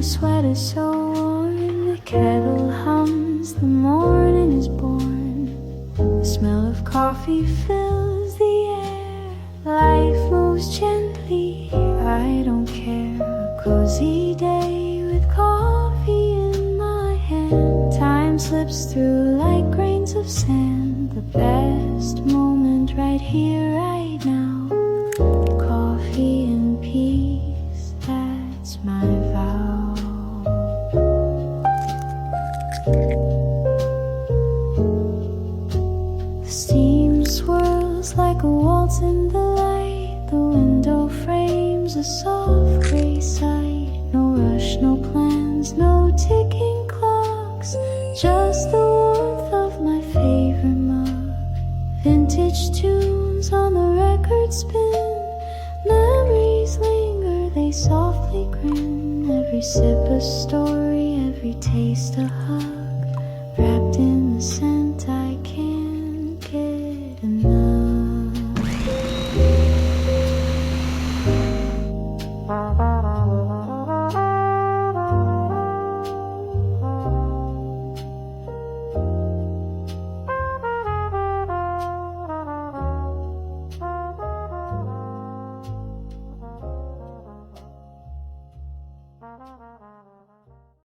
sweater so warm, the kettle hums, the morning is born. The smell of coffee fills the air, life moves gently, I don't care. A cozy day with coffee in my hand. Time slips through like grains of sand, the best moment right here, right now. Coffee and peace, that's my vow. The steam swirls like a waltz in the light. The window frames a soft gray sight. No rush, no plans, no ticking clocks, just the warmth of my favorite mug. Vintage tunes on the record spin. Memories linger, they softly grin. Every sip a story, every taste a hug, wrapped in the scent